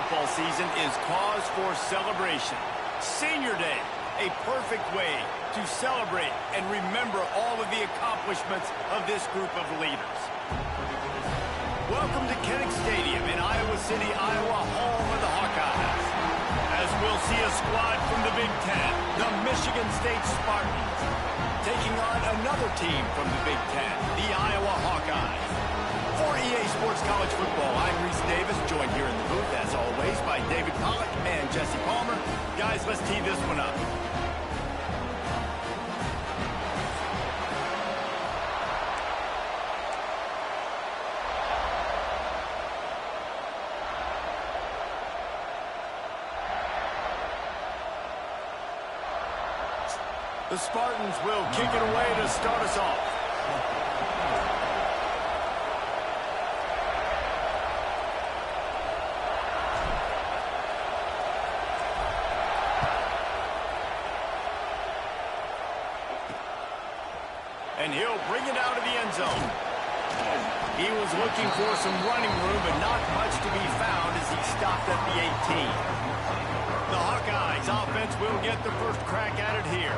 football season is cause for celebration. Senior Day, a perfect way to celebrate and remember all of the accomplishments of this group of leaders. Welcome to Kinnick Stadium in Iowa City, Iowa, home of the Hawkeyes. As we'll see a squad from the Big Ten, the Michigan State Spartans, taking on another team from the Big Ten, the Iowa Hawkeyes. For EA Sports College Football, I'm Reese Davis, joined here in the booth, as always, by David Pollack and Jesse Palmer. Guys, let's tee this one up. The Spartans will kick it away to start us off. And he'll bring it out of the end zone. He was looking for some running room, but not much to be found as he stopped at the 18. The Hawkeyes offense will get the first crack at it here.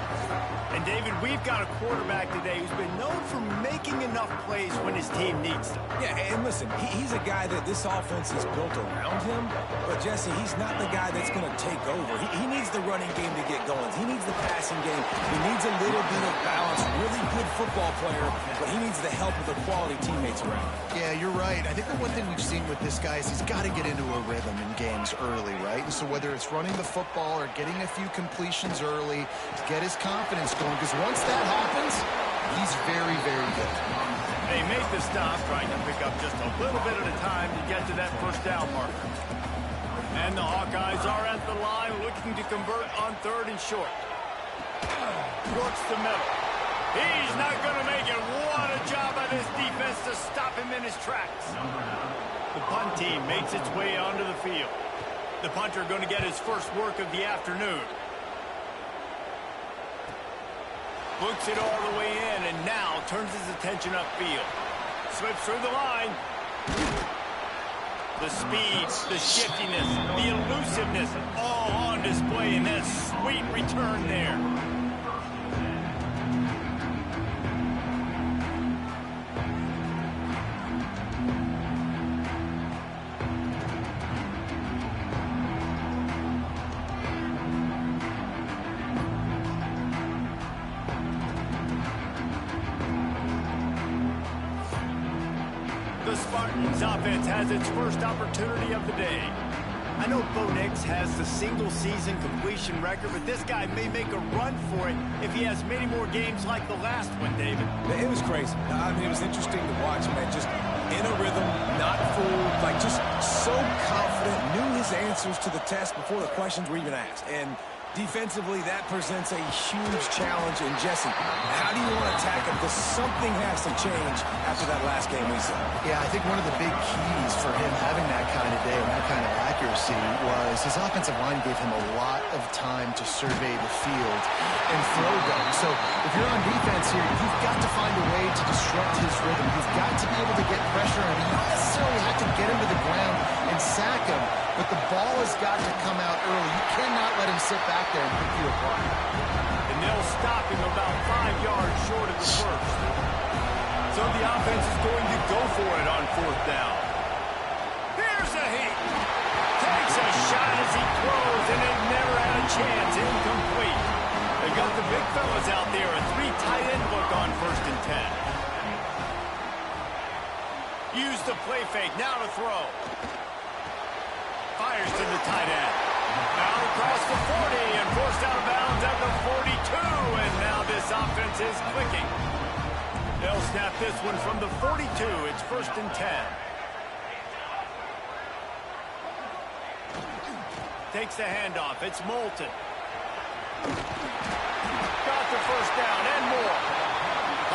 And David, we've got a quarterback today who's been known for making enough plays when his team needs them. Yeah, and listen, he's a guy that this offense is built around him. But, Jesse, he's not the guy that's going to take over. He needs the running game to get going. He needs the passing game. He needs a little bit of balance. Really good football player, but he needs the help of the quality teammates around him. Yeah, you're right. I think the one thing we've seen with this guy is he's got to get into a rhythm in games early, right? And so whether it's running the football or getting a few completions early, get his confidence going, because once that happens, he's very, very good. They make the stop, trying to pick up just a little bit at a time to get to that first down marker. And the Hawkeyes are at the line looking to convert on 3rd and short. Works the middle. He's not going to make it. What a job by this defense to stop him in his tracks. The punt team makes its way onto the field. The punter going to get his first work of the afternoon. Books it all the way in and now turns his attention upfield. Slips through the line. The speed, the shiftiness, the elusiveness, all on display in that sweet return there. The Spartans offense has its first opportunity of the day. I know Bo Nix has the single-season completion record, but this guy may make a run for it if he has many more games like the last one, David. It was crazy. I mean, it was interesting to watch, man. Just in a rhythm, not fooled, like just so confident, knew his answers to the test before the questions were even asked. And defensively, that presents a huge challenge. And Jesse, how do you want to attack it? Because something has to change after that last game we saw. Yeah, I think one of the big keys for him having that kind of day and that kind of accuracy was his offensive line gave him a lot of time to survey the field and throw them. So if you're on defense here, you've got to find a way to disrupt his rhythm. You've got to be able to get pressure on him. You don't necessarily have to get him to the ground and sack him, but the ball has got to come out early. You cannot let him sit back there and pick you apart. And they'll stop him about 5 yards short of the first. So the offense is going to go for it on 4th down. Here's a heat. Takes a shot as he throws, and it never had a chance. Incomplete. They got the big fellas out there. A 3 tight end look on 1st and 10. Use the play fake. Now to throw. Fires to the tight end. Out across the 40 and forced out of bounds at the 42. And now this offense is clicking. They'll snap this one from the 42. It's 1st and 10. Takes the handoff. It's Moulton. Got the first down and more.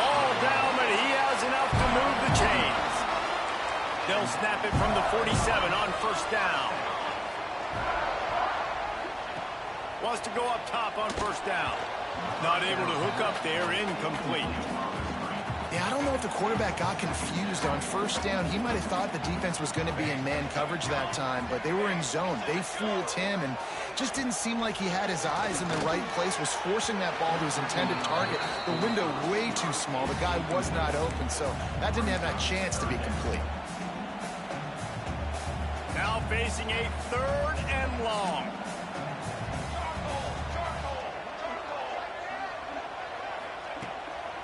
All down, but he has enough to move the chains. They'll snap it from the 47 on 1st down. Wants to go up top on 1st down. Not able to hook up there, incomplete. Yeah, I don't know if the quarterback got confused on first down. He might have thought the defense was going to be in man coverage that time, but they were in zone. They fooled him and just didn't seem like he had his eyes in the right place, was forcing that ball to his intended target. The window way too small. The guy was not open, so that didn't have that chance to be complete. Now facing a 3rd and long.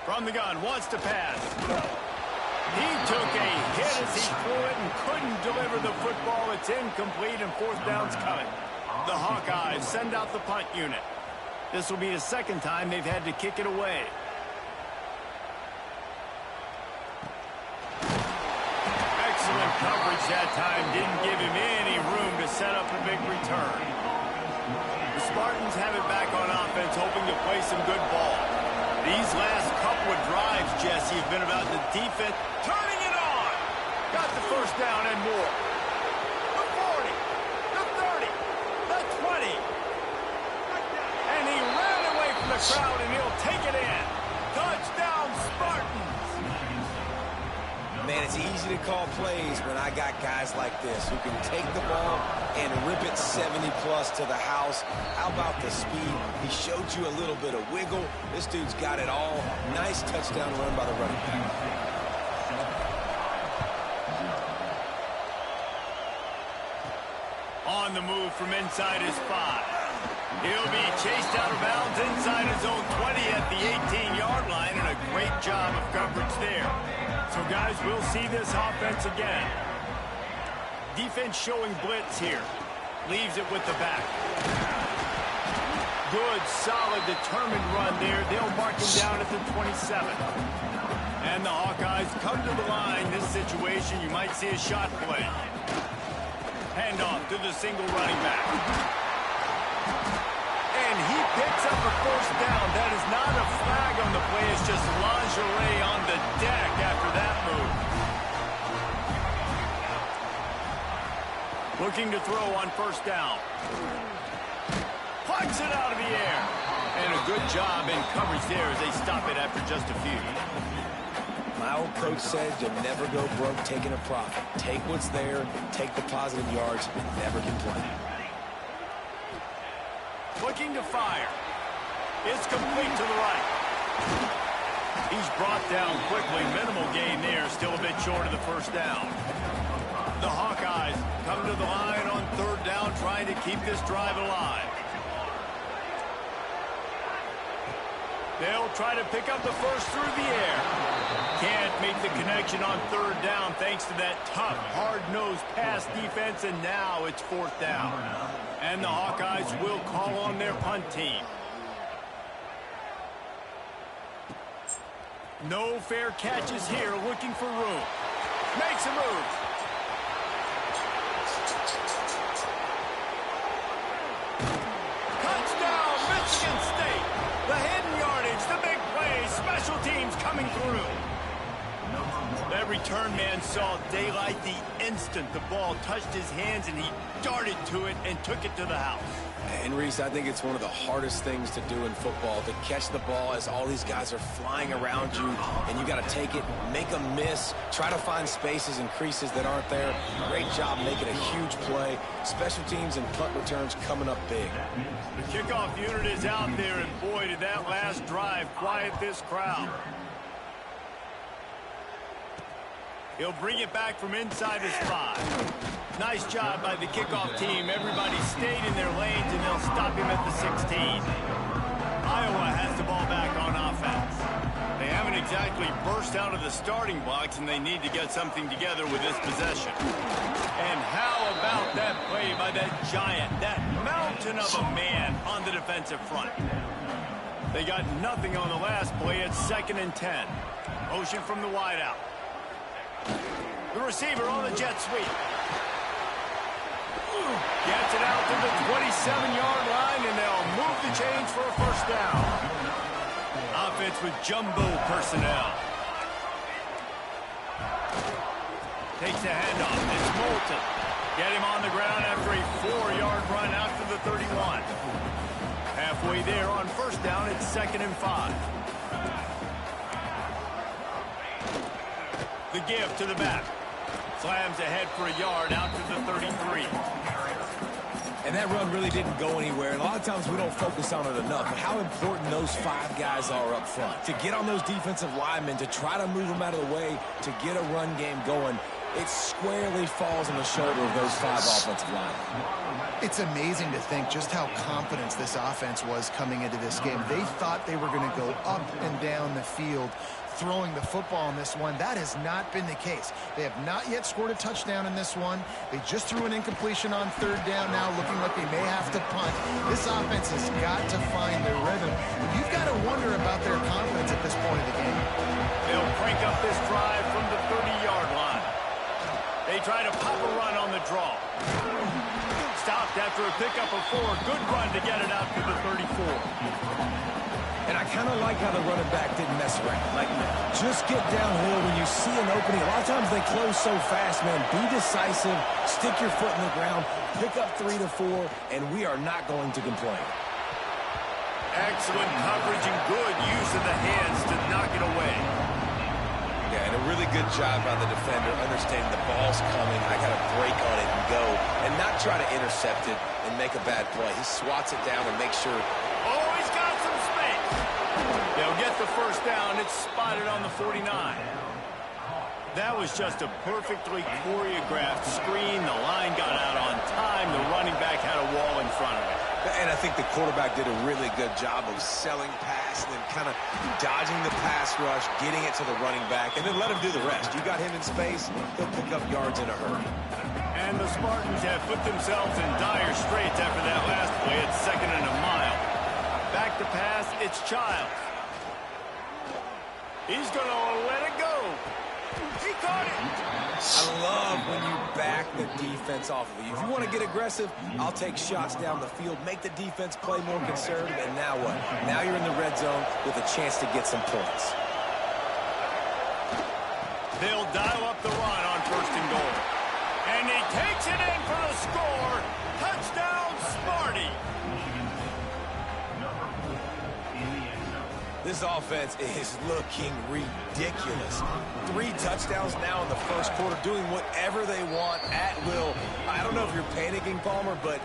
From the gun, wants to pass. He took a hit as he threw it and couldn't deliver the football. It's incomplete and 4th down's coming. The Hawkeyes send out the punt unit. This will be the 2nd time they've had to kick it away. Excellent coverage that time. Didn't give him any room to set up a big return. The Spartans have it back on offense, hoping to play some good ball. These last couple of drives, Jesse, have been about the defense turning it on. Got the 1st down and more. The 40, the 30, the 20. And he ran away from the crowd, and he'll take it in. Touchdown, Spartans. Man, it's easy to call plays when I got guys like this who can take the ball and rip it 70-plus to the house. How about the speed? He showed you a little bit of wiggle. This dude's got it all. Nice touchdown run by the running back. On the move from inside his 5. He'll be chased out of bounds inside his own 20 at the 18-yard line, and a great job of coverage there. So, guys, we'll see this offense again. Defense showing blitz here. Leaves it with the back. Good, solid, determined run there. They'll mark him down at the 27. And the Hawkeyes come to the line. This situation, you might see a shot play. Handoff to the single running back. And he picks up a 1st down. That is not a flag on the play. It's just lingerie on the deck after that move. Looking to throw on 1st down. Plucks it out of the air. And a good job in coverage there as they stop it after just a few. My old coach said you'll never go broke taking a profit. Take what's there, take the positive yards, and never complain. Looking to fire. It's complete to the right. He's brought down quickly. Minimal gain there. Still a bit short of the 1st down. The Hawkeyes come to the line on 3rd down, trying to keep this drive alive. They'll try to pick up the 1st through the air. Can't make the connection on 3rd down thanks to that tough, hard-nosed pass defense, and now it's 4th down. And the Hawkeyes will call on their punt team. No fair catches here, looking for room. Makes a move. Touchdown, Michigan State. The hidden yardage, the big play, special teams coming through. That return man saw daylight the instant the ball touched his hands, and he darted to it and took it to the house. And, Reese, I think it's one of the hardest things to do in football, to catch the ball as all these guys are flying around you, and you got to take it, make them miss, try to find spaces and creases that aren't there. Great job making a huge play. Special teams and punt returns coming up big. The kickoff unit is out there, and boy, did that last drive quiet this crowd. He'll bring it back from inside his 5. Nice job by the kickoff team. Everybody stayed in their lanes, and they'll stop him at the 16. Iowa has the ball back on offense. They haven't exactly burst out of the starting blocks, and they need to get something together with this possession. And how about that play by that giant, that mountain of a man on the defensive front? They got nothing on the last play. It's 2nd and 10. Motion from the wideout. The receiver on the jet sweep. Gets it out to the 27-yard line, and they'll move the chains for a 1st down. Offense with jumbo personnel. Takes the handoff. It's Moulton. Get him on the ground after a 4-yard run after the 31. Halfway there on 1st down, it's 2nd and 5. The give to the back. Slams ahead for a yard out to the 33. And that run really didn't go anywhere. And a lot of times we don't focus on it enough. But how important those 5 guys are up front. To get on those defensive linemen, to try to move them out of the way, to get a run game going, it squarely falls on the shoulder of those 5 offensive linemen. It's amazing to think just how confident this offense was coming into this game. They thought they were going to go up and down the field throwing the football in this one. That has not been the case. They have not yet scored a touchdown in this one. They just threw an incompletion on 3rd down now, looking like they may have to punt. This offense has got to find their rhythm. You've got to wonder about their confidence at this point of the game. They'll crank up this drive from the 30-yard line. They try to pop a run on the draw. Stopped after a pickup of 4. Good run to get it out to the 34. And I kind of like how the running back didn't mess around. Like, just get downhill when you see an opening. A lot of times they close so fast, man. Be decisive, stick your foot in the ground, pick up 3 to 4, and we are not going to complain. Excellent coverage and good use of the hands to knock it away. Yeah, and a really good job by the defender, understanding the ball's coming, I got to break on it and go, and not try to intercept it and make a bad play. He swats it down and makes sure. Oh, he's got some space. They'll get the first down. It's spotted on the 49. That was just a perfectly choreographed screen. The line got out on time. The running back had a wall in front of it. And I think the quarterback did a really good job of selling pass and then kind of dodging the pass rush, getting it to the running back, and then let him do the rest. You got him in space, he'll pick up yards in a hurry. And the Spartans have put themselves in dire straits after that last play. It's 2nd and a mile. Back to pass, it's Childs. He's going to let it go. He caught it. I love when you back the defense off of you. If you want to get aggressive, I'll take shots down the field, make the defense play more conservative, and now what? Now you're in the red zone with a chance to get some points. They'll dial up the run on 1st and goal. And he takes it in for the score. Touchdown, Sparty. This offense is looking ridiculous. 3 touchdowns now in the first quarter, doing whatever they want at will. I don't know if you're panicking, Palmer, but,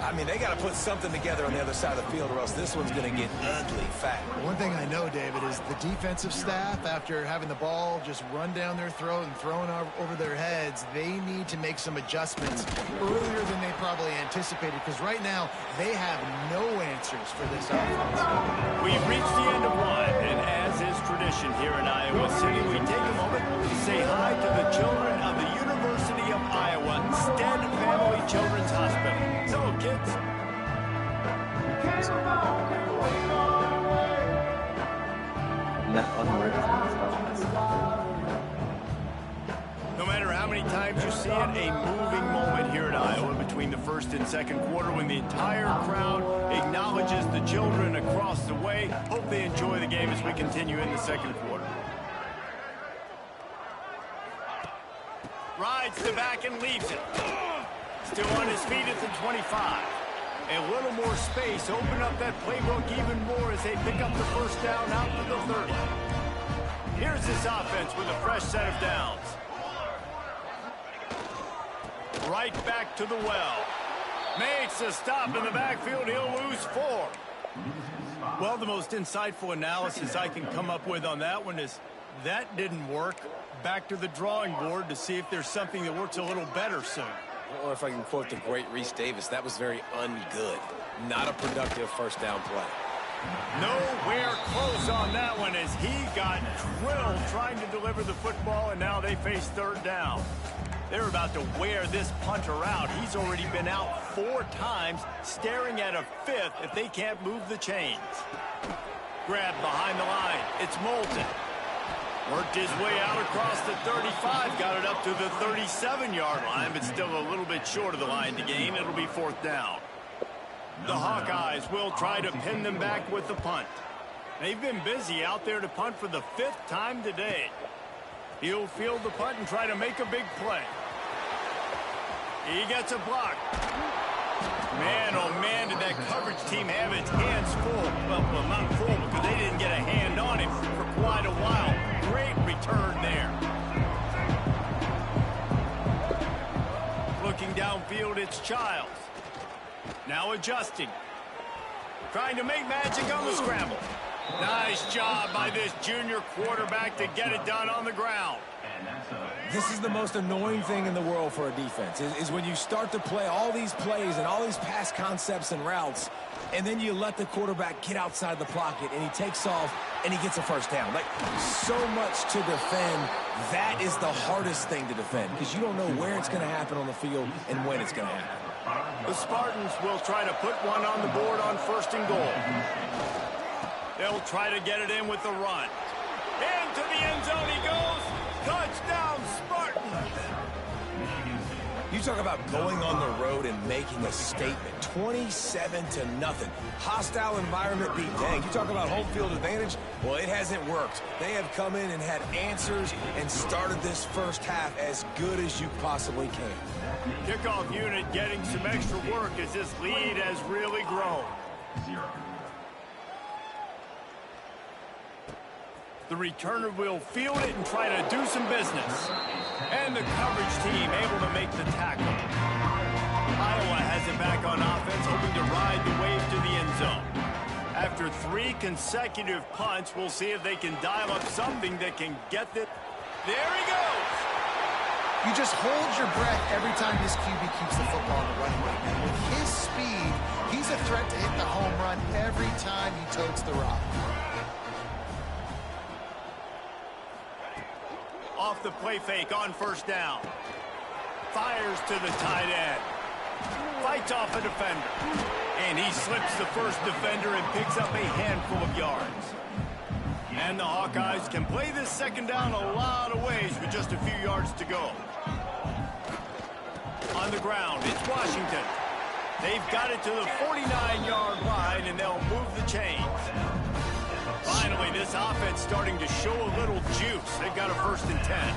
I mean, they got to put something together on the other side of the field or else this one's going to get ugly fast. One thing I know, David, is the defensive staff, after having the ball just run down their throat and thrown over their heads, they need to make some adjustments earlier than they probably anticipated, because right now they have no answers for this offense. We've reached the end of one, and as is tradition here in Iowa City, we take a moment to say hi to the children of the University of Iowa Stead Family Children's Hospital. So, kids. No matter how many times you see it, a moving moment here at Iowa between the 1st and 2nd quarter when the entire crowd acknowledges the children across the way. Hope they enjoy the game as we continue in the 2nd quarter. Rides the back and leaves it. Still on his feet at the 25. A little more space. Open up that playbook even more as they pick up the first down out to the 30. Here's this offense with a fresh set of downs. Right back to the well. Makes a stop in the backfield. He'll lose 4. Well, the most insightful analysis I can come up with on that one is that didn't work. Back to the drawing board to see if there's something that works a little better soon. Or if I can quote the great Reese Davis, that was very ungood. Not a productive first down play. Nowhere close on that one as he got drilled trying to deliver the football, and now they face 3rd down. They're about to wear this punter out. He's already been out 4 times, staring at a 5th if they can't move the chains. Grabbed behind the line. It's Moulton. Worked his way out across the 35, got it up to the 37-yard line, but still a little bit short of the line to gain. It'll be 4th down. The Hawkeyes will try to pin them back with the punt. They've been busy out there to punt for the 5th time today. He'll field the punt and try to make a big play. He gets a block. Man, oh man, did that coverage team have its hands full. Well, not full because they didn't get a hand on him for quite a while. Great return there. Childs. Now adjusting. Trying to make magic on the scramble. Nice job by this junior quarterback to get it done on the ground. This is the most annoying thing in the world for a defense, is when you start to play all these plays and all these pass concepts and routes, and then you let the quarterback get outside the pocket, and he takes off, and he gets a first down. Like, so much to defend. That is the hardest thing to defend, because you don't know where it's going to happen on the field and when it's going to happen. The Spartans will try to put one on the board on 1st and goal. They'll try to get it in with the run. Into the end zone he goes. Touchdown, Spartans! You talk about going on the road and making a statement. 27-0. Hostile environment beat dang. You talk about home field advantage. Well, it hasn't worked. They have come in and had answers and started this first half as good as you possibly can. Kickoff unit getting some extra work as this lead has really grown. The returner will field it and try to do some business. And the coverage team able to make the tackle. Iowa has it back on offense, hoping to ride the wave to the end zone. After 3 consecutive punts, we'll see if they can dial up something that can get it. There he goes! You just hold your breath every time this QB keeps the football on the running right now. With his speed, he's a threat to hit the home run every time he totes the rock. Off the play fake on 1st down. Fires to the tight end. Fights off a defender. And he slips the first defender and picks up a handful of yards. And the Hawkeyes can play this 2nd down a lot of ways with just a few yards to go. On the ground, it's Washington. They've got it to the 49-yard line, and they'll move the chains. Finally, this offense starting to show a little juice. They've got a 1st and 10.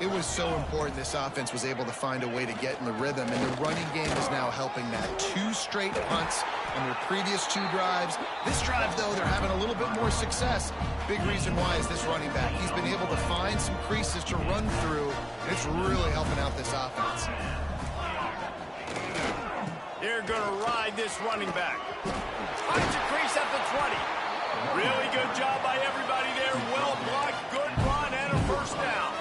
It was so important this offense was able to find a way to get in the rhythm, and the running game is now helping that. 2 straight punts on their previous 2 drives. This drive, though, they're having a little bit more success. Big reason why is this running back. He's been able to find some creases to run through, and it's really helping out this offense. They're going to ride this running back. Finds a crease at the 20. Really good job by everybody there. Well blocked, good run, and a 1st down.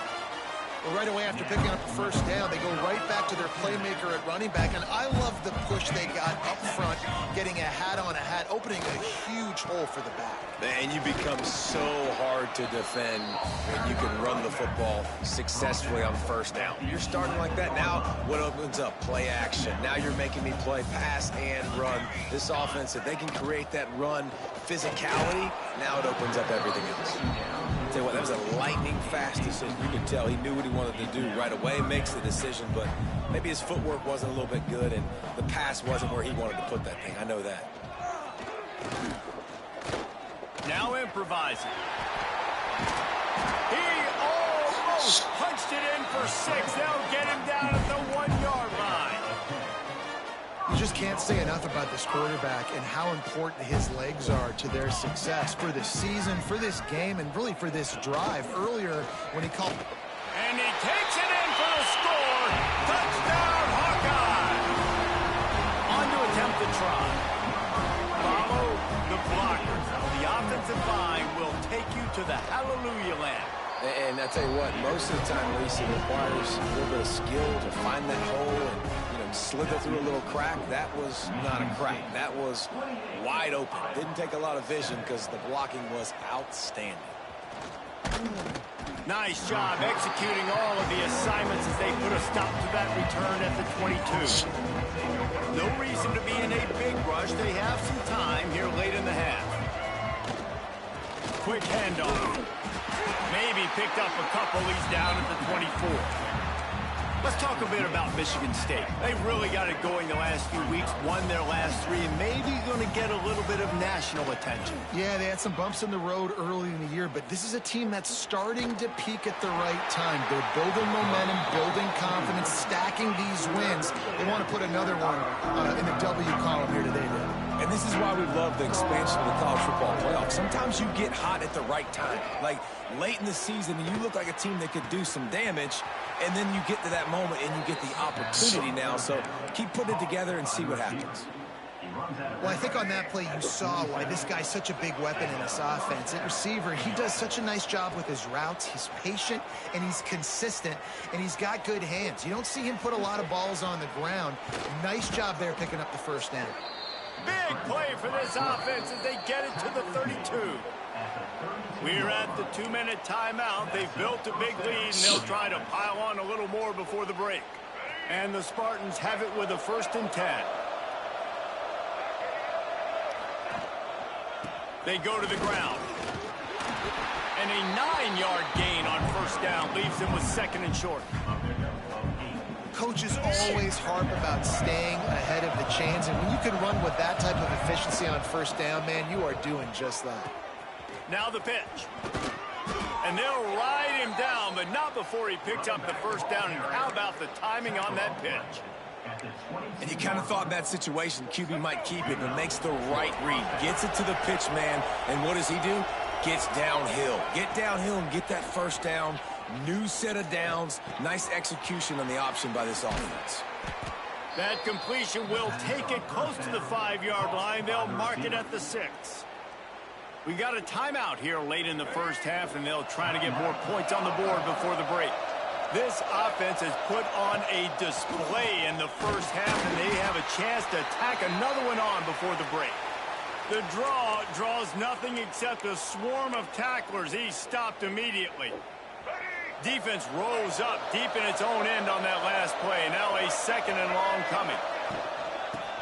Well, right away after picking up the 1st down, they go right back to their playmaker at running back. And I love the push they got up front, getting a hat on a hat, opening a huge hole for the back. And you become so hard to defend when you can run the football successfully on 1st down. You're starting like that. Now what opens up? Play action. Now you're making me play pass and run. This offense, if they can create that run physicality, now it opens up everything else. Tell you what, that was a lightning-fast decision. You could tell he knew what he wanted to do right away, makes the decision, but maybe his footwork wasn't a little bit good, and the pass wasn't where he wanted to put that thing. I know that. Now improvising. He almost punched it in for 6. They'll get him down at the 1-yard line. You just can't say enough about this quarterback and how important his legs are to their success for this season, for this game, and really for this drive. Earlier when he called... And he takes it in for the score. Touchdown, Hawkeye. On to attempt the try. Follow the blockers. The offensive line will take you to the hallelujah land. And I tell you what, most of the time, Reese, it requires a little bit of skill to find that hole and slither through a little crack. That was not a crack. That was wide open. Didn't take a lot of vision because the blocking was outstanding. Nice job executing all of the assignments as they put a stop to that return at the 22. No reason to be in a big rush. They have some time here late in the half. Quick handoff. Maybe picked up a couple. He's down at the 24. Let's talk a bit about Michigan State. They've really got it going the last few weeks, won their last 3, and maybe going to get a little bit of national attention. Yeah, they had some bumps in the road early in the year, but this is a team that's starting to peak at the right time. They're building momentum, building confidence, stacking these wins. They want to put another one in the W column here today, David. And this is why we love the expansion of the college football playoff. Sometimes you get hot at the right time. Like late in the season and you look like a team that could do some damage, And then you get to that moment and you get the opportunity now. So keep putting it together and see what happens. Well, I think on that play you saw why this guy's such a big weapon in this offense. At receiver, he does such a nice job with his routes. He's patient, and he's consistent, and he's got good hands. You don't see him put a lot of balls on the ground. Nice job there picking up the first down. Big play for this offense as they get it to the 32. We're at the 2-minute timeout. They've built a big lead, and they'll try to pile on a little more before the break. And the Spartans have it with a 1st and 10. They go to the ground. And a 9-yard gain on 1st down leaves them with 2nd and short. Coaches always harp about staying ahead of the chains, and when you can run with that type of efficiency on 1st down, man, you are doing just that. Now the pitch. And they'll ride him down, but not before he picks up the 1st down. And how about the timing on that pitch? And you kind of thought in that situation QB might keep it, but makes the right read. Gets it to the pitch man, and what does he do? Gets downhill. Get downhill and get that 1st down. New set of downs. Nice execution on the option by this offense. That completion will take it close to the 5-yard line. They'll mark it at the 6. We got a timeout here late in the 1st half, and they'll try to get more points on the board before the break. This offense has put on a display in the 1st half, and they have a chance to tack another one on before the break. The draw draws nothing except a swarm of tacklers. He's stopped immediately. Defense rolls up deep in its own end on that last play. Now a 2nd and long coming.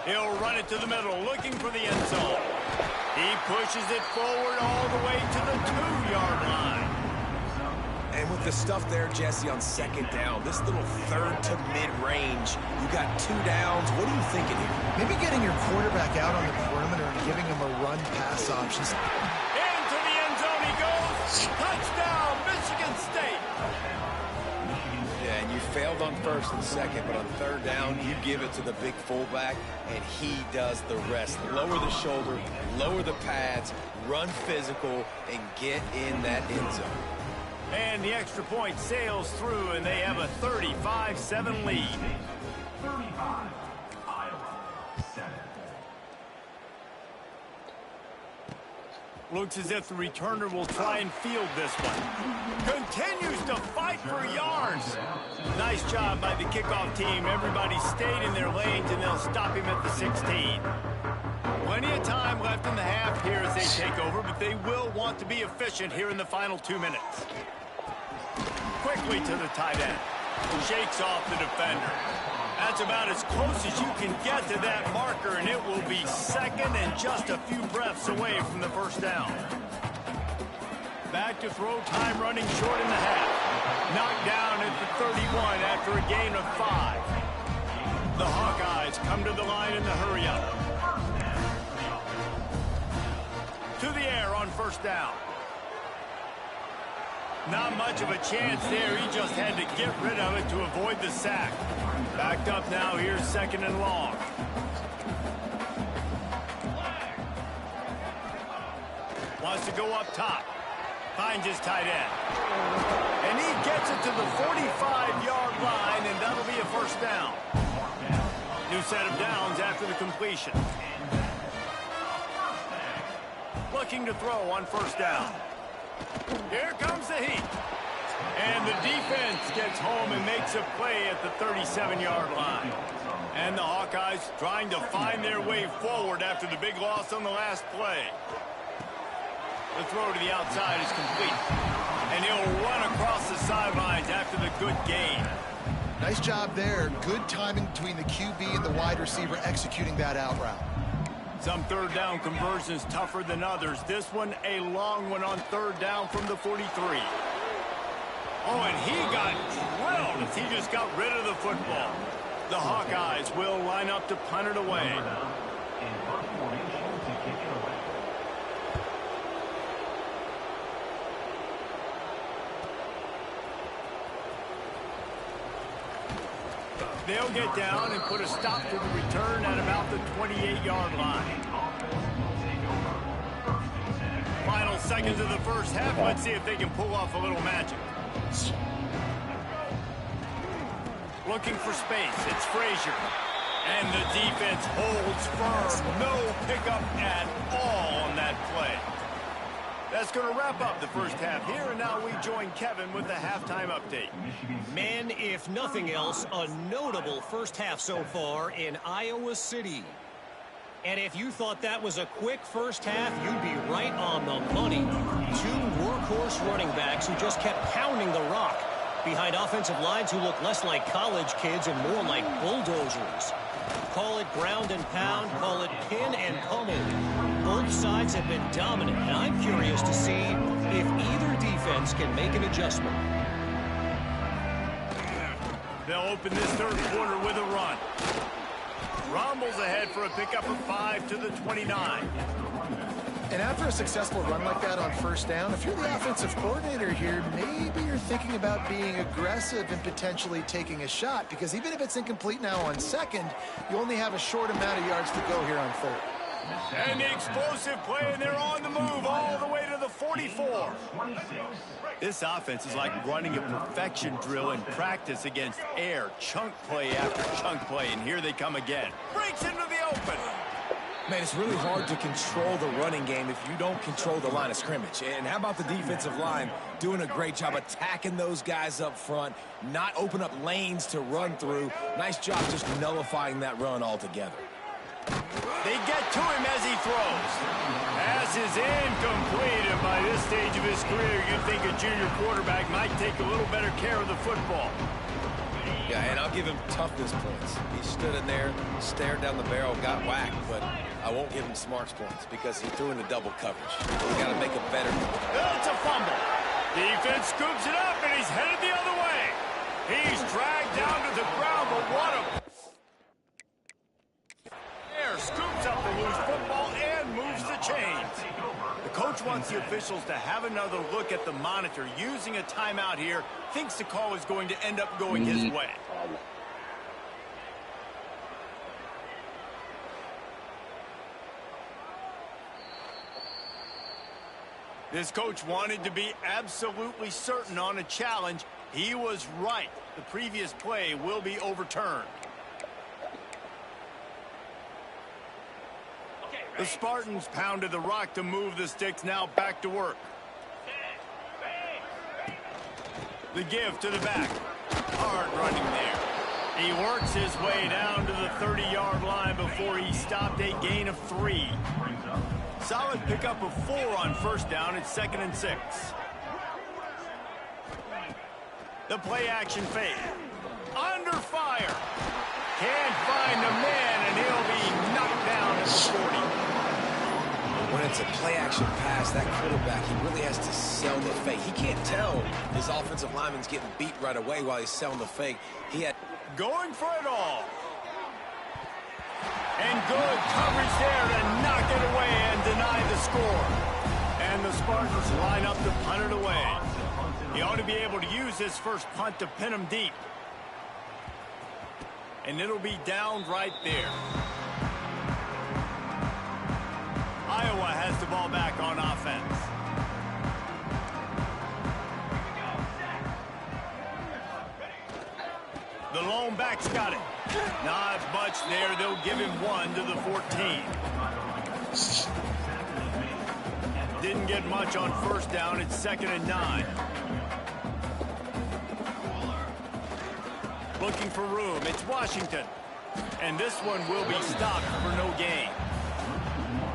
He'll run it to the middle, looking for the end zone. He pushes it forward all the way to the 2-yard line. And with the stuff there, Jesse, on 2nd down, this little 3rd to mid-range, you got 2 downs. What are you thinking here? Maybe getting your quarterback out on the perimeter and giving him a run-pass option. Into the end zone he goes. Touchdown, Michigan State. Yeah, and you failed on 1st and 2nd, but on 3rd down, you give it to the big fullback, and he does the rest. Lower the shoulder, lower the pads, run physical, and get in that end zone. And the extra point sails through, and they have a 35-7 lead. 35, Iowa, 7. Looks as if the returner will try and field this one. Continues to fight for yards. Nice job by the kickoff team. Everybody stayed in their lanes, and they'll stop him at the 16. Plenty of time left in the half here as they take over, but they will want to be efficient here in the final 2 minutes. Quickly to the tight end. Shakes off the defender. That's about as close as you can get to that marker, and it will be 2nd and just a few breaths away from the 1st down. Back to throw time, running short in the half. Knocked down at the 31 after a gain of 5. The Hawkeyes come to the line in the hurry-up. To the air on 1st down. Not much of a chance there. He just had to get rid of it to avoid the sack. Backed up now. Here's 2nd and long. Wants to go up top. Finds his tight end. And he gets it to the 45-yard line, and that'll be a 1st down. New set of downs after the completion. Looking to throw on 1st down. Here comes the heat. And the defense gets home and makes a play at the 37-yard line. And the Hawkeyes trying to find their way forward after the big loss on the last play. The throw to the outside is complete. And he'll run across the sidelines after the good gain. Nice job there. Good timing between the QB and the wide receiver executing that out route. Some 3rd down conversions tougher than others. This one a long one on 3rd down from the 43. Oh, and he got drilled as he just got rid of the football. The Hawkeyes will line up to punt it away. They'll get down and put a stop to the return at about the 28-yard line. Final seconds of the 1st half. Let's see if they can pull off a little magic. Looking for space. It's Frazier. And the defense holds firm. No pickup at all on that play. That's going to wrap up the first half here, and now we join Kevin with the halftime update. Men, if nothing else, a notable first half so far in Iowa City. And if you thought that was a quick first half, you'd be right on the money. Two workhorse running backs who just kept pounding the rock behind offensive lines who look less like college kids and more like bulldozers. Call it ground and pound, call it pin and pummel. Both sides have been dominant, and I'm curious to see if either defense can make an adjustment. They'll open this third quarter with a run. Rumbles ahead for a pickup of 5 to the 29. And after a successful run like that on first down, if you're the offensive coordinator here, maybe you're thinking about being aggressive and potentially taking a shot, because even if it's incomplete now on second, you only have a short amount of yards to go here on third. And the explosive play, and they're on the move all the way to the 44. This offense is like running a perfection drill in practice against air. Chunk play after chunk play, and here they come again. Breaks into the open. Man, it's really hard to control the running game if you don't control the line of scrimmage. And how about the defensive line doing a great job attacking those guys up front, not open up lanes to run through. Nice job just nullifying that run altogether. They get to him as he throws. Pass is incomplete, and by this stage of his career, you'd think a junior quarterback might take a little better care of the football. Yeah, and I'll give him toughness points. He stood in there, stared down the barrel, got whacked, but I won't give him smarts points because he threw into double coverage. We got to make it better. It's a fumble. Defense scoops it up, and he's headed the other way. He's dragged down to the ground, but what a... Scoops up the loose football and moves the chains. The coach wants the officials to have another look at the monitor. Using a timeout here, thinks the call is going to end up going his way. This coach wanted to be absolutely certain on a challenge. He was right. The previous play will be overturned. The Spartans pounded the rock to move the sticks, now back to work. The give to the back. Hard running there. He works his way down to the 30-yard line before he stopped, a gain of 3. Solid pickup of 4 on first down. It's 2nd and 6. The play action fake. Under fire. Can't find the man, and he'll be knocked down at the 40. When it's a play-action pass, that quarterback, he really has to sell the fake. He can't tell his offensive lineman's getting beat right away while he's selling the fake. He had... Going for it all. And good coverage there to knock it away and deny the score. And the Spartans line up to punt it away. He ought to be able to use his first punt to pin him deep. And it'll be down right there. Iowa has the ball back on offense. The lone back's got it. Not much there. They'll give him 1 to the 14. Didn't get much on first down. It's 2nd and 9. Looking for room. It's Washington. And this one will be stopped for no gain.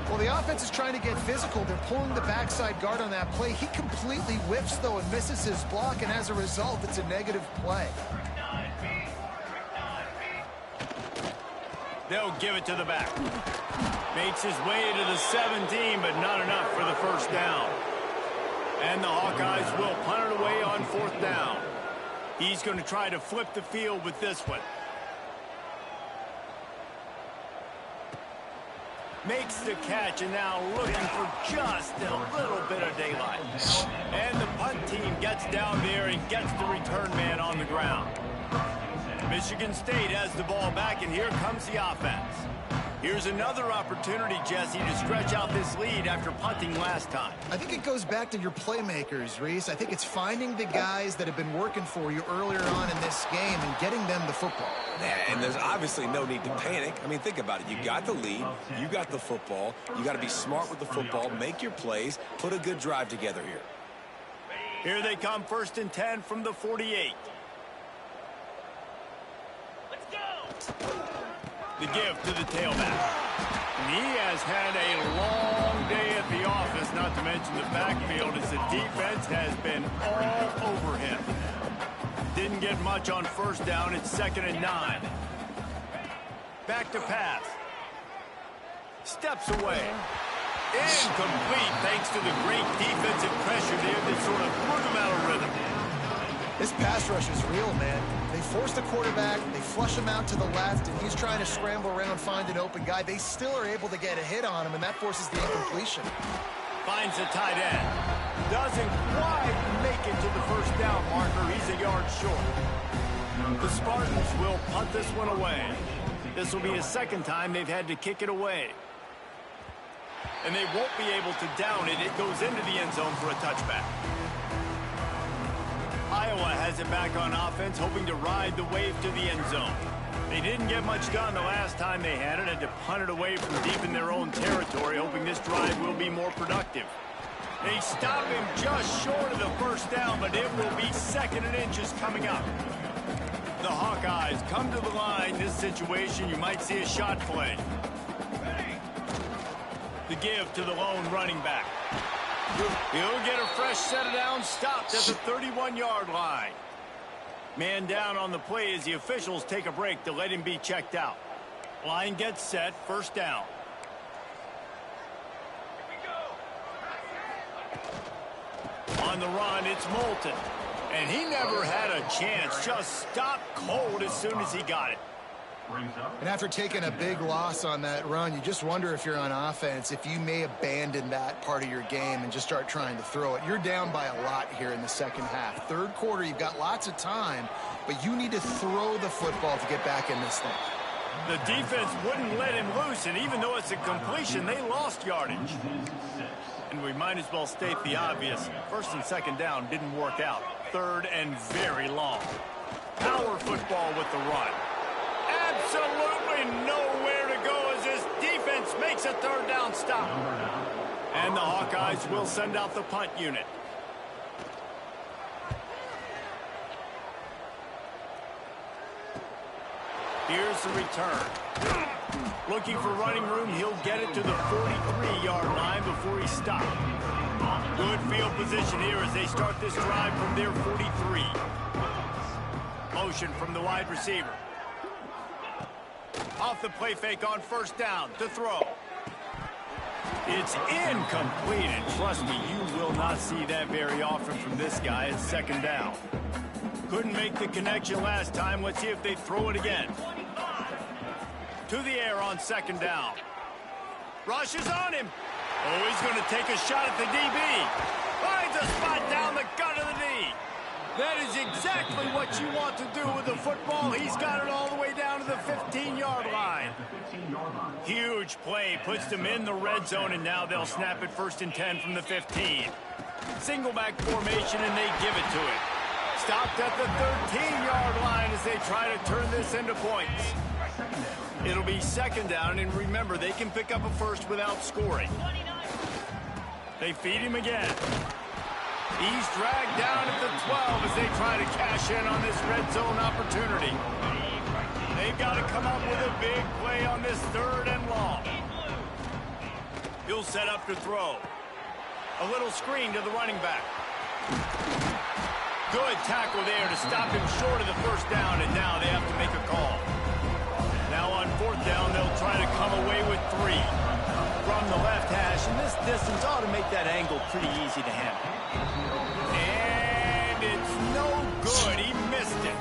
Well, the offense is trying to get physical. They're pulling the backside guard on that play. He completely whiffs, though, and misses his block, and as a result, it's a negative play. They'll give it to the back. Makes his way to the 17, but not enough for the first down. And the Hawkeyes will punt it away on 4th down. He's going to try to flip the field with this one. Makes the catch, and now looking for just a little bit of daylight. And the punt team gets down there and gets the return man on the ground. Michigan State has the ball back, and here comes the offense. Here's another opportunity, Jesse, to stretch out this lead after punting last time. I think it goes back to your playmakers, Reese. I think it's finding the guys that have been working for you earlier on in this game and getting them the football. Yeah, and there's obviously no need to panic. I mean, think about it. You got the lead. You got the football. You got to be smart with the football, make your plays, put a good drive together here. Here they come, 1st and 10 from the 48. Let's go! The give to the tailback. And he has had a long day at the office, not to mention the backfield, as the defense has been all over him. Didn't get much on 1st down. It's 2nd and 9. Back to pass. Steps away. Incomplete thanks to the great defensive pressure there that sort of put him out of rhythm. This pass rush is real, man. They force the quarterback, they flush him out to the left, and he's trying to scramble around, find an open guy. They still are able to get a hit on him, and that forces the incompletion. Finds the tight end. Doesn't quite make it to the 1st down marker. He's a yard short. The Spartans will punt this one away. This will be a 2nd time they've had to kick it away. And they won't be able to down it. It goes into the end zone for a touchback. Iowa has it back on offense, hoping to ride the wave to the end zone. They didn't get much done the last time they had it. Had to punt it away from deep in their own territory, hoping this drive will be more productive. They stop him just short of the 1st down, but it will be 2nd and inches coming up. The Hawkeyes come to the line. This situation, you might see a shot play. The give to the lone running back. He'll get a fresh set of downs, stopped at the 31-yard line. Man down on the play as the officials take a break to let him be checked out. Line gets set, 1st down. On the run, it's Moulton. And he never had a chance, just stopped cold as soon as he got it. And after taking a big loss on that run, you just wonder if you're on offense, if you may abandon that part of your game and just start trying to throw it. You're down by a lot here in the 2nd half. 3rd quarter, you've got lots of time, but you need to throw the football to get back in this thing. The defense wouldn't let him loose, and even though it's a completion, they lost yardage. And we might as well state the obvious. 1st and 2nd down didn't work out. 3rd and very long. Power football with the run. Absolutely nowhere to go as this defense makes a 3rd down stop. And the Hawkeyes will send out the punt unit. Here's the return. Looking for running room, he'll get it to the 43-yard line before he stopped. Good field position here as they start this drive from their 43. Motion from the wide receiver. Off the play fake on 1st down to throw. It's incomplete, and trust me, you will not see that very often from this guy. It's 2nd down. Couldn't make the connection last time. Let's see if they throw it again. To the air on 2nd down. Rush is on him. Oh, he's going to take a shot at the DB. Finds a spot down the gut of the knee. That is exactly what you want to do with the football. He's got it all the way down to the 15-yard line. Huge play, puts them in the red zone, and now they'll snap it 1st and 10 from the 15. Single back formation, and they give it to him. Stopped at the 13-yard line as they try to turn this into points. It'll be 2nd down, and remember, they can pick up a 1st without scoring. They feed him again. He's dragged down at the 12 as they try to cash in on this red zone opportunity. They've got to come up with a big play on this 3rd and long. He'll set up to throw. A little screen to the running back. Good tackle there to stop him short of the 1st down, and now they have to make a call. Now on 4th down, they'll try to come away with 3. From the left hash, and this distance ought to make that angle pretty easy to handle. And it's no good. He missed it.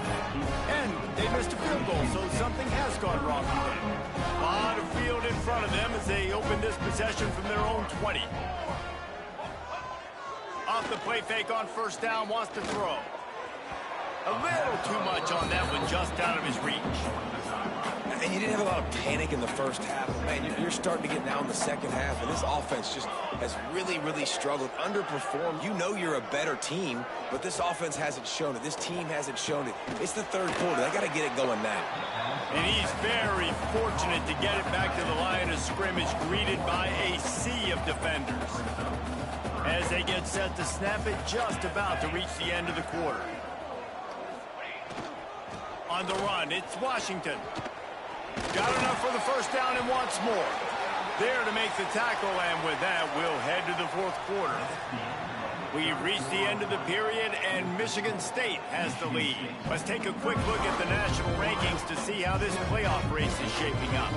And they missed a field goal, so something has gone wrong today. A lot of field in front of them as they open this possession from their own 20. Off the play fake on 1st down, wants to throw. A little too much on that one, just out of his reach. And you didn't have a lot of panic in the first half. But man, you're starting to get now in the second half, and this offense just has really, really struggled, underperformed. You know you're a better team, but this offense hasn't shown it. This team hasn't shown it. It's the third quarter. They got to get it going now. And he's very fortunate to get it back to the line of scrimmage, greeted by a sea of defenders. As they get set to snap it, just about to reach the end of the quarter. On the run, it's Washington. Got enough for the first down and wants more. There to make the tackle, and with that, we'll head to the fourth quarter. We've reached the end of the period, and Michigan State has the lead. Let's take a quick look at the national rankings to see how this playoff race is shaping up.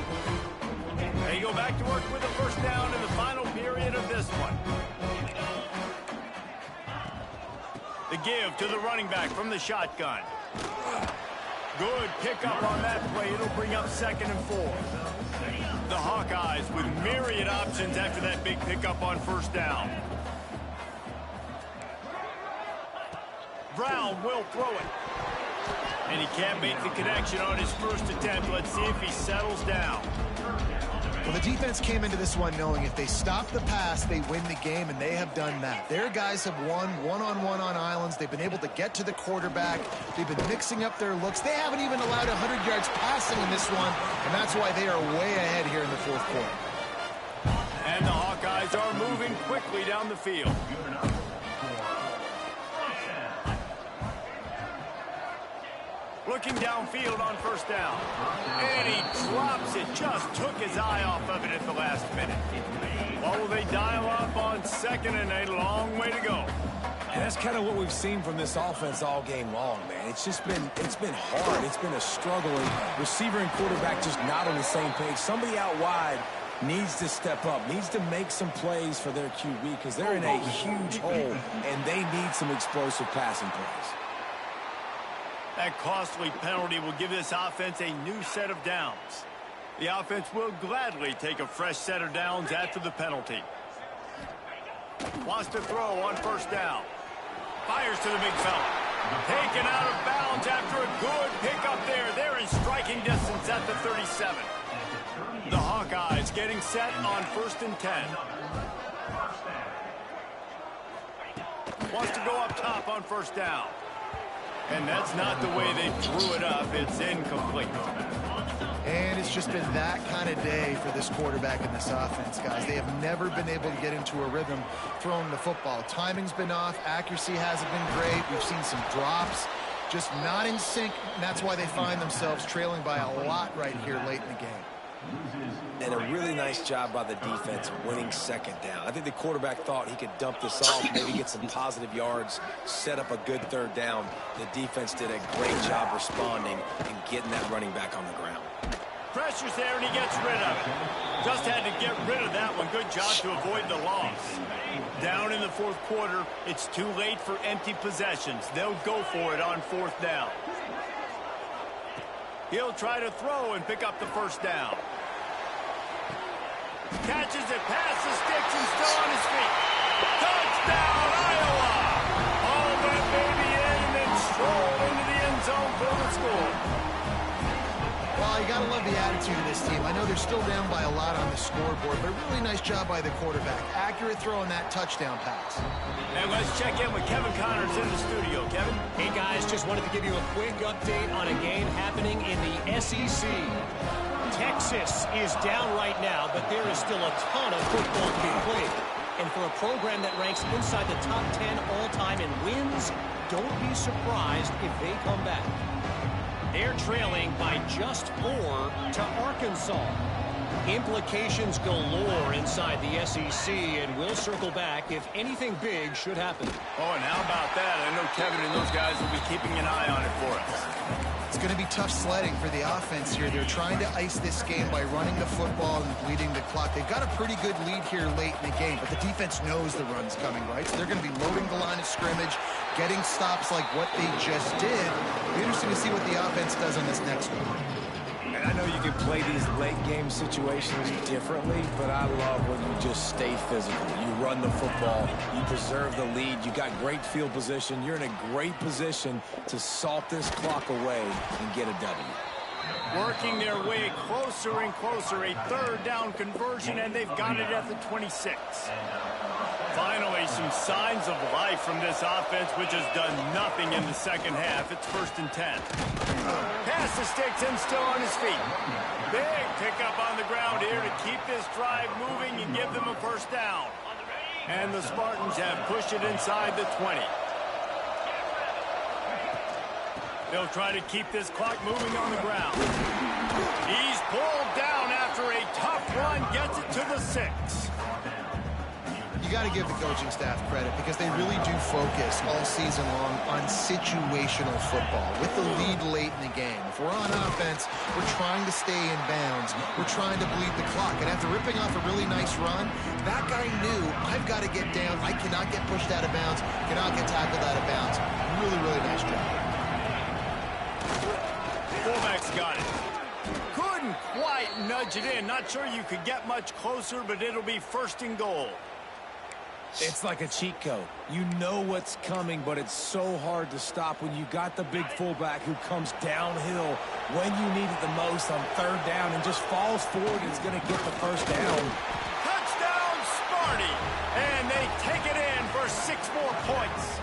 They go back to work with a first down in the final period of this one. The give to the running back from the shotgun. Good pickup on that play. It'll bring up 2nd and 4. The Hawkeyes with myriad options after that big pickup on first down. Brown will throw it. And he can't make the connection on his first attempt. Let's see if he settles down. Well, the defense came into this one knowing if they stop the pass, they win the game, and they have done that. Their guys have won one-on-one on islands. They've been able to get to the quarterback. They've been mixing up their looks. They haven't even allowed 100 yards passing in this one, and that's why they are way ahead here in the fourth quarter. And the Hawkeyes are moving quickly down the field. Looking downfield on first down. And he drops it. Just took his eye off of it at the last minute. What will they dial up on 2nd and a long way to go? And that's kind of what we've seen from this offense all game long, man. It's been hard. It's been a struggle. And receiver and quarterback just not on the same page. Somebody out wide needs to step up, needs to make some plays for their QB because they're in a huge hole, and they need some explosive passing plays. That costly penalty will give this offense a new set of downs. The offense will gladly take a fresh set of downs after the penalty. Wants to throw on first down. Fires to the big fella. Taken out of bounds after a good pickup there. They're in striking distance at the 37. The Hawkeyes getting set on 1st and 10. Wants to go up top on first down. And that's not the way they threw it up. It's incomplete. And it's just been that kind of day for this quarterback and this offense, guys. They have never been able to get into a rhythm throwing the football. Timing's been off. Accuracy hasn't been great. We've seen some drops. Just not in sync. And that's why they find themselves trailing by a lot right here late in the game. And a really nice job by the defense winning 2nd down. I think the quarterback thought he could dump this off, maybe get some positive yards, set up a good 3rd down. The defense did a great job responding and getting that running back on the ground. Pressure's there, and he gets rid of it. Just had to get rid of that one. Good job to avoid the loss. Down in the fourth quarter, it's too late for empty possessions. They'll go for it on 4th down. He'll try to throw and pick up the first down. Catches it, passes, sticks, and still on his feet. Touchdown, Iowa! All that baby in and then strolled into the end zone for the score. Well, you got to love the attitude of this team. I know they're still down by a lot on the scoreboard, but a really nice job by the quarterback. Accurate throw on that touchdown pass. And let's check in with Kevin Connors in the studio. Kevin? Hey, guys, just wanted to give you a quick update on a game happening in the SEC. Texas is down right now, but there is still a ton of football to be played. And for a program that ranks inside the top 10 all-time in wins, don't be surprised if they come back. They're trailing by just 4 to Arkansas. Implications galore inside the SEC, and we'll circle back if anything big should happen. Oh, and how about that? I know Kevin and those guys will be keeping an eye on it for us. It's going to be tough sledding for the offense here. They're trying to ice this game by running the football and bleeding the clock. They've got a pretty good lead here late in the game, but the defense knows the run's coming, right? So they're going to be loading the line of scrimmage, getting stops like what they just did. It'll be interesting to see what the offense does on this next one. And I know you can play these late game situations differently, but I love when you just stay physical. You run the football, you preserve the lead, you got great field position, you're in a great position to salt this clock away and get a W. Working their way closer and closer. A third down conversion, and they've got it at the 26. Finally, some signs of life from this offense, which has done nothing in the second half. It's 1st and 10. Pass to sticks and still on his feet. Big pickup on the ground here to keep this drive moving and give them a 1st down. And the Spartans have pushed it inside the 20. They'll try to keep this clock moving on the ground. He's pulled down after a tough run, gets it to the 6. You got to give the coaching staff credit because they really do focus all season long on situational football with the lead late in the game. If we're on offense, we're trying to stay in bounds. We're trying to bleed the clock. And after ripping off a really nice run, that guy knew, I've got to get down. I cannot get pushed out of bounds, cannot get tackled out of bounds. Really, really nice job. Fullback's got it. Couldn't quite nudge it in. Not sure you could get much closer, but it'll be 1st and goal. It's like a cheat code. You know what's coming, but it's so hard to stop when you got the big fullback who comes downhill when you need it the most on 3rd down and just falls forward and is going to get the 1st down. Touchdown, Sparty! And they take it in for 6 more points.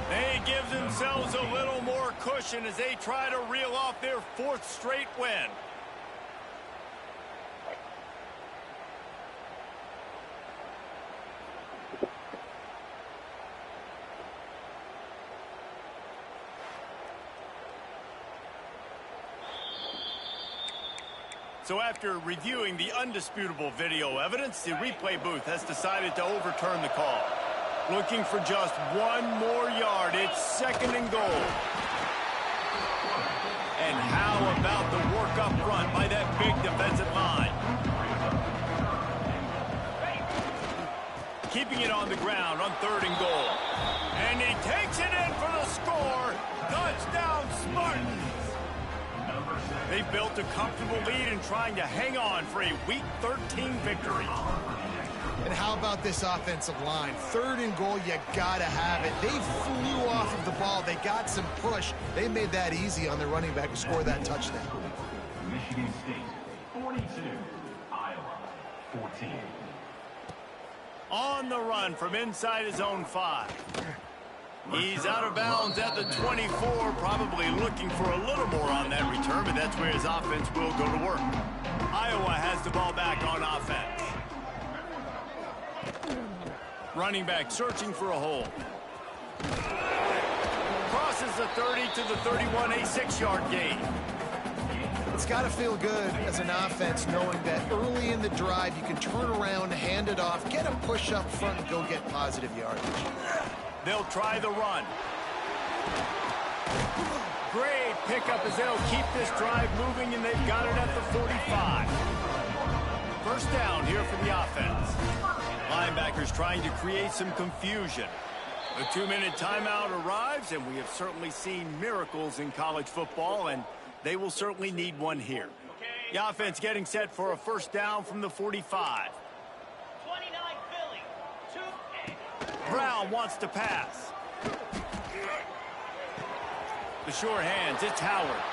They give themselves a little more cushion as they try to reel off their 4th straight win. So after reviewing the undisputable video evidence, the replay booth has decided to overturn the call. Looking for just 1 more yard. It's 2nd and goal. And how about the work up front by that big defensive line? Keeping it on the ground on 3rd and goal. And he takes it in for the score. Touchdown, Spartans. They've built a comfortable lead and trying to hang on for a Week 13 victory. And how about this offensive line? 3rd and goal, you gotta have it. They flew off of the ball. They got some push. They made that easy on their running back to score that touchdown. Michigan State, 42. Iowa, 14. On the run from inside his own 5. He's out of bounds at the 24, probably looking for a little more on that return, but that's where his offense will go to work. Iowa has the ball back on offense. Running back searching for a hole. Crosses the 30 to the 31, a 6-yard gain. It's got to feel good as an offense knowing that early in the drive you can turn around, hand it off, get a push up front, and go get positive yardage. They'll try the run. Great pickup as they'll keep this drive moving, and they've got it at the 45. 1st down here for the offense. Linebackers trying to create some confusion. A 2-minute timeout arrives, and we have certainly seen miracles in college football, and they will certainly need one here. The offense getting set for a 1st down from the 45. 29 Philly. 2 Brown wants to pass. The sure hands, it's Howard.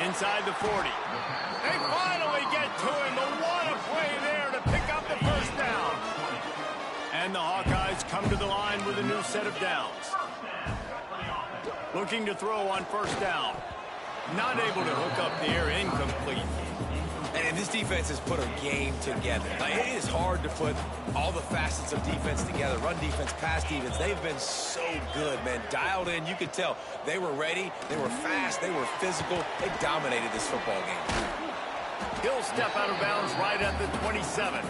Inside the 40. They finally get to him, but what a play there to pick up the 1st down. And the Hawkeyes come to the line with a new set of downs. Looking to throw on 1st down. Not able to hook up the air, incomplete. And this defense has put a game together. Like, it is hard to put all the facets of defense together. Run defense, pass defense. They've been so good, man. Dialed in. You could tell they were ready. They were fast. They were physical. They dominated this football game. He'll step out of bounds right at the 27.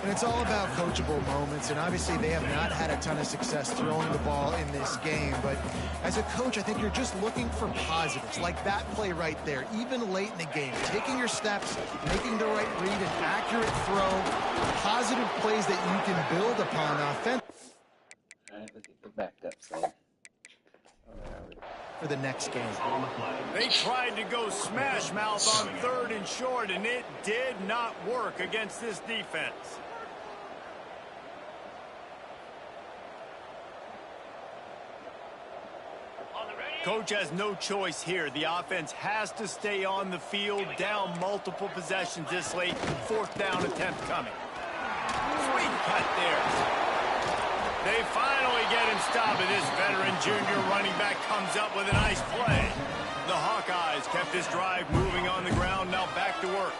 And it's all about coachable moments, and obviously they have not had a ton of success throwing the ball in this game. But as a coach, I think you're just looking for positives, like that play right there, even late in the game. Taking your steps, making the right read, an accurate throw, positive plays that you can build upon offense. All right, let's get the backed up side. For the next game. They tried to go smash mouth on 3rd and short, and it did not work against this defense. On the radio. Coach has no choice here. The offense has to stay on the field, down multiple possessions this late. Fourth down attempt coming. Sweet cut there. They finally get him stopped, and this veteran junior running back comes up with a nice play. The Hawkeyes kept this drive moving on the ground, now back to work.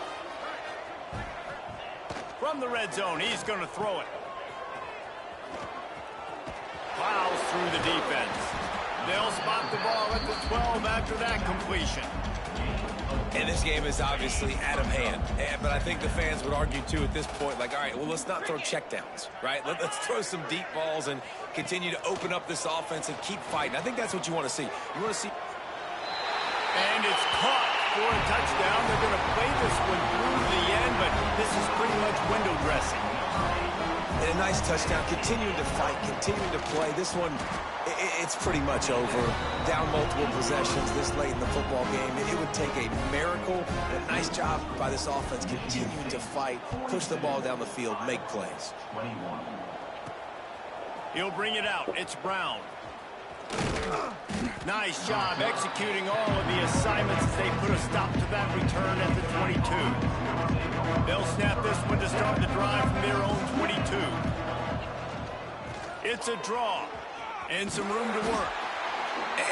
From the red zone, he's going to throw it. Plows through the defense. They'll spot the ball at the 12 after that completion. And this game is obviously out of hand. But I think the fans would argue, too, at this point, like, all right, well, let's not throw checkdowns, right? Let's throw some deep balls and continue to open up this offense and keep fighting. I think that's what you want to see. You want to see... And it's caught for a touchdown. They're going to play this one through to the end, but this is pretty much window dressing. And a nice touchdown, continuing to fight, continuing to play. This one, it's pretty much over. Down multiple possessions this late in the football game. It would take a miracle and a nice job by this offense continuing to fight, push the ball down the field, make plays. He'll bring it out. It's Brown. Nice job executing all of the assignments as they put a stop to that return at the 22. They'll snap this one to start the drive from their own 22. It's a draw and some room to work.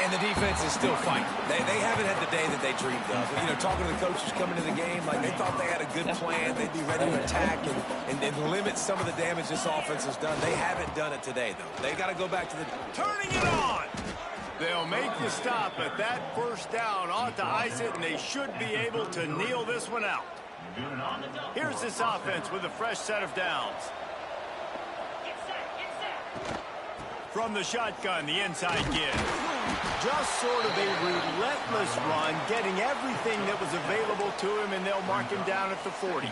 And the defense is still fighting. They haven't had the day that they dreamed of. You know, talking to the coaches coming to the game, like they thought they had a good plan. They'd be ready to attack and limit some of the damage this offense has done. They haven't done it today, though. They got to go back to the... Turning it on! They'll make the stop, but that first down ought to ice it, and they should be able to kneel this one out. Here's this offense with a fresh set of downs. From the shotgun, the inside give. Just sort of a relentless run, getting everything that was available to him, and they'll mark him down at the 40.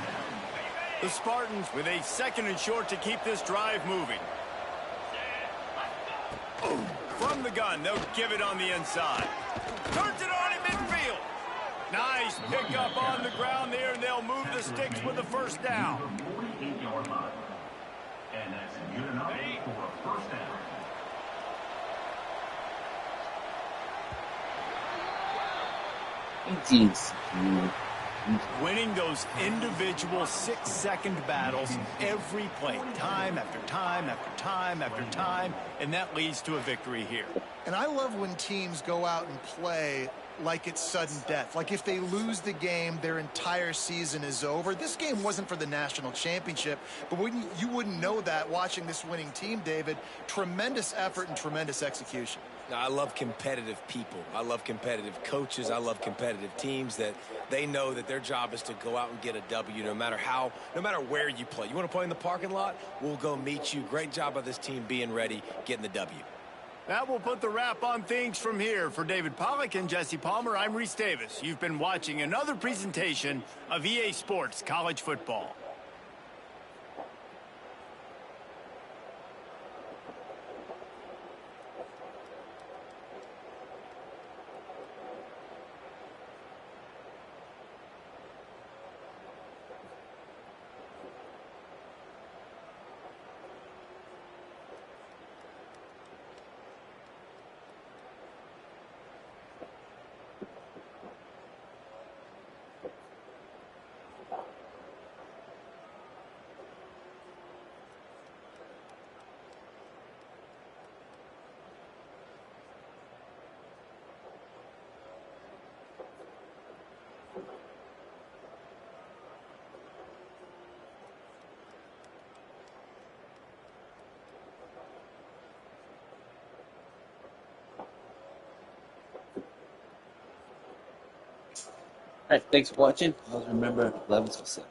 The Spartans with a second and short to keep this drive moving. From the gun, they'll give it on the inside. Turns it on in midfield. Nice pickup on the ground there, and they'll move the sticks with the first down. 48-yard line. And that's good enough for a first down. Winning those individual 6-second battles every play, time after time after time after time, and that leads to a victory here. And I love when teams go out and play like it's sudden death. Like if they lose the game, their entire season is over. This game wasn't for the national championship, but you wouldn't know that watching this winning team, David. Tremendous effort and tremendous execution. Now, I love competitive people. I love competitive coaches. I love competitive teams that they know that their job is to go out and get a W no matter where you play. You want to play in the parking lot? We'll go meet you. Great job by this team being ready, getting the W. That will put the wrap on things from here. For David Pollack and Jesse Palmer, I'm Reese Davis. You've been watching another presentation of EA Sports College Football. Alright, thanks for watching. Always remember, love is for sale.